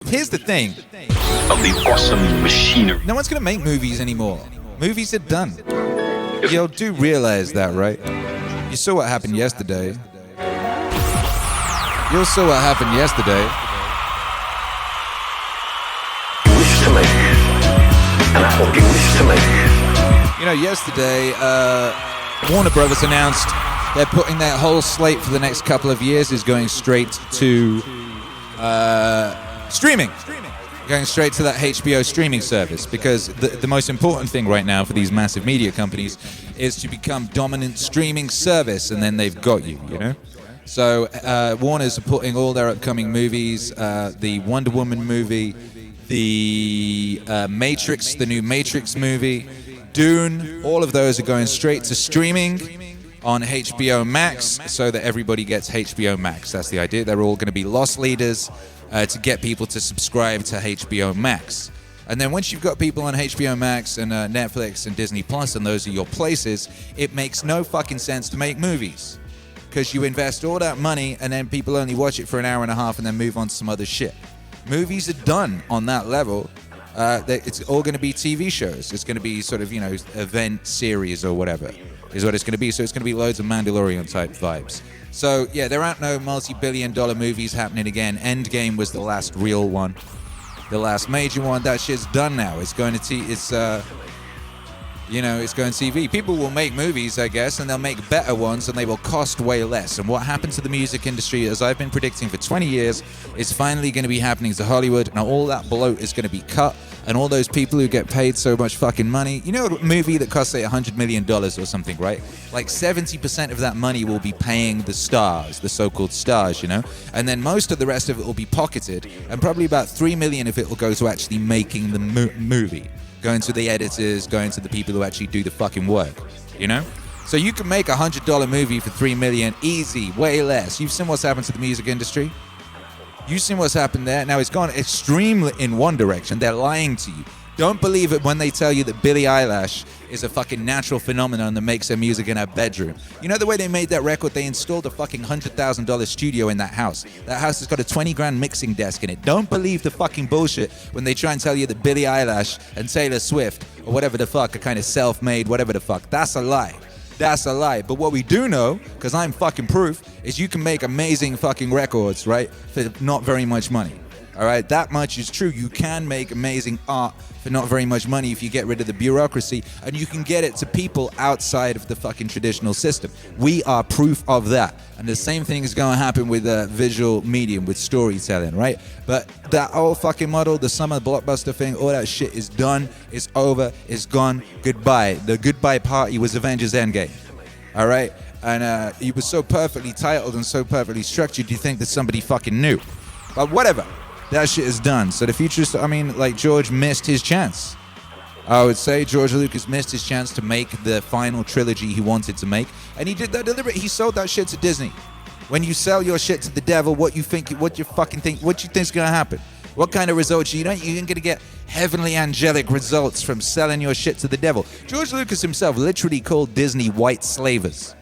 Here's the thing. Of the awesome machinery. No one's gonna make movies anymore. Movies are done. You do realize that, right? You saw what happened yesterday. You saw what happened yesterday. You wish to make, and I hope you wish to make. You know, yesterday, Warner Brothers announced they're putting their whole slate for the next couple of years is going straight to streaming. Going straight to that HBO streaming service, because the most important thing right now for these massive media companies is to become dominant streaming service, and then they've got you, you know? So Warner's are putting all their upcoming movies, the Wonder Woman movie, the Matrix, the new Matrix movie, Dune, all of those are going straight to streaming on HBO Max, so that everybody gets HBO Max. That's the idea. They're all going to be loss leaders to get people to subscribe to HBO Max. And then once you've got people on HBO Max and Netflix and Disney Plus, and those are your places, it makes no fucking sense to make movies, because you invest all that money and then people only watch it for an hour and a half and then move on to some other shit. Movies are done on that level. It's all going to be TV shows. It's going to be sort of, you know, event series or whatever is what it's going to be. So it's going to be loads of Mandalorian type vibes. So yeah, there aren't no multi-billion-dollar movies happening again. Endgame was the last real one, the last major one. That shit's done now. It's going to it's going TV. People will make movies, I guess, and they'll make better ones, and they will cost way less. And what happened to the music industry, as I've been predicting for 20 years, is finally going to be happening to Hollywood. Now all that bloat is going to be cut, and all those people who get paid so much fucking money, you know, a movie that costs, say, $100 million or something, right? Like 70% of that money will be paying the stars, the so-called stars, you know? And then most of the rest of it will be pocketed, and probably about $3 million of it will go to actually making the movie. Going to the editors, going to the people who actually do the fucking work, you know? So you can make a $100 movie for $3 million, easy, way less. You've seen what's happened to the music industry? You've seen what's happened there? Now it's gone extremely in one direction. They're lying to you. Don't believe it when they tell you that Billie Eilish is a fucking natural phenomenon that makes her music in her bedroom. You know the way they made that record? They installed a fucking $100,000 studio in that house. That house has got a 20 grand mixing desk in it. Don't believe the fucking bullshit when they try and tell you that Billie Eilish and Taylor Swift or whatever the fuck are kind of self-made, whatever the fuck. That's a lie. That's a lie. But what we do know, because I'm fucking proof, is you can make amazing fucking records, right, for not very much money. All right, that much is true. You can make amazing art for not very much money if you get rid of the bureaucracy, and you can get it to people outside of the fucking traditional system. We are proof of that. And the same thing is going to happen with visual medium, with storytelling, right? But that old fucking model, the summer blockbuster thing, all that shit is done, it's over, it's gone, goodbye. The goodbye party was Avengers Endgame, all right? And it was so perfectly titled and so perfectly structured, you think that somebody fucking knew. But whatever. That shit is done. So the future is, I mean, like, George missed his chance. I would say George Lucas missed his chance to make the final trilogy he wanted to make. And he did that deliberately. He sold that shit to Disney. When you sell your shit to the devil, what you think's going to happen? What kind of results? You're going to get heavenly angelic results from selling your shit to the devil. George Lucas himself literally called Disney white slavers.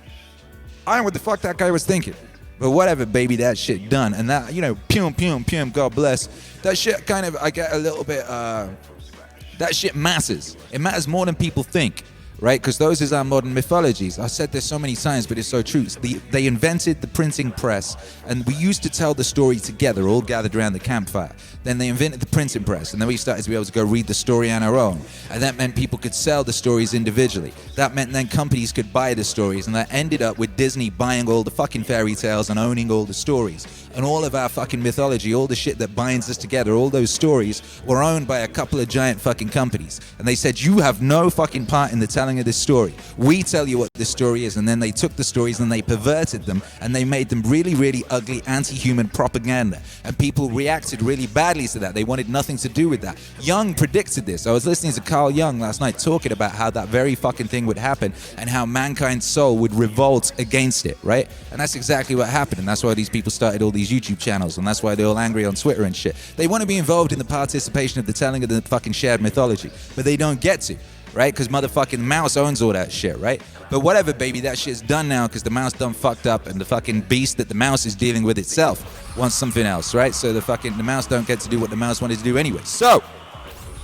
I don't know what the fuck that guy was thinking. But whatever, baby, that shit done. And that, you know, pum, God bless. That shit kind of, I get a little bit, that shit matters. It matters more than people think, right? Because those is our modern mythologies. I said this so many times, but it's so true. They invented the printing press, and we used to tell the story together, all gathered around the campfire. Then they invented the printing press, and then we started to be able to go read the story on our own. And that meant people could sell the stories individually. That meant then companies could buy the stories, and that ended up with Disney buying all the fucking fairy tales and owning all the stories. And all of our fucking mythology, all the shit that binds us together, all those stories were owned by a couple of giant fucking companies. And they said, you have no fucking part in the telling of this story. We tell you what this story is. And then they took the stories and they perverted them, and they made them really, really ugly anti-human propaganda. And people reacted really badly to that. They wanted nothing to do with that. Jung predicted this. I was listening to Carl Jung last night talking about how that very fucking thing would happen and how mankind's soul would revolt against it, right? And that's exactly what happened. And that's why these people started all these YouTube channels, and that's why they're all angry on Twitter and shit. They want to be involved in the participation of the telling of the fucking shared mythology, but they don't get to. right? Because motherfucking mouse owns all that shit, right? But whatever, baby, that shit's done now because the mouse done fucked up and the fucking beast that the mouse is dealing with itself wants something else, right? So the mouse don't get to do what the mouse wanted to do anyway. So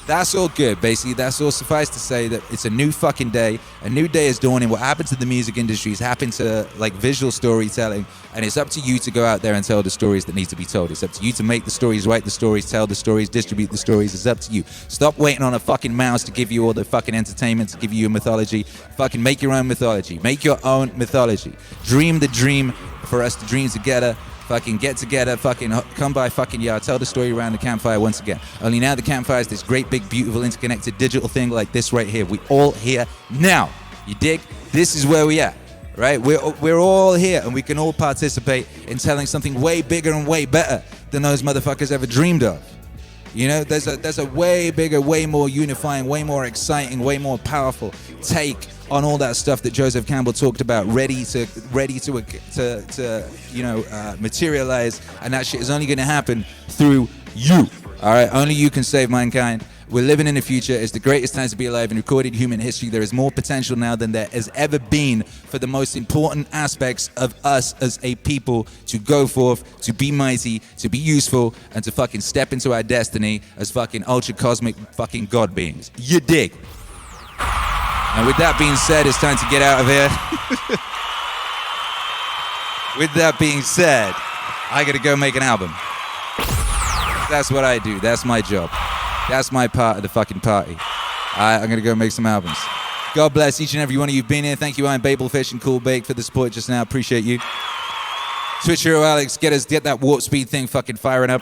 that's all good, basically. That's all suffice to say that it's a new fucking day. A new day is dawning. What happened to the music industry has happened to like visual storytelling, and it's up to you to go out there and tell the stories that need to be told. It's up to you to make the stories, write the stories, tell the stories, distribute the stories. It's up to you. Stop waiting on a fucking mouse to give you all the fucking entertainment, to give you your mythology. Fucking make your own mythology. Make your own mythology. Dream the dream for us to dream together. Fucking get together, fucking come by fucking yard, tell the story around the campfire once again. Only now the campfire is this great, big, beautiful, interconnected digital thing like this right here. We all here now. You dig? This is where we at, right? We're all here and we can all participate in telling something way bigger and way better than those motherfuckers ever dreamed of. You know, there's a way bigger, way more unifying, way more exciting, way more powerful take on all that stuff that Joseph Campbell talked about, ready to materialize, and that shit is only going to happen through you. All right, only you can save mankind. We're living in the future. It's the greatest time to be alive in recorded human history. There is more potential now than there has ever been for the most important aspects of us as a people to go forth, to be mighty, to be useful, and to fucking step into our destiny as fucking ultra cosmic fucking god beings. You dig? And with that being said, it's time to get out of here. With that being said, I gotta go make an album. That's what I do. That's my job. That's my part of the fucking party. I'm gonna go make some albums. God bless each and every one of you who've been here. Thank you, Iron Babelfish and Cool Bake for the support just now. Appreciate you. Twitch Hero Alex, get that warp speed thing fucking firing up.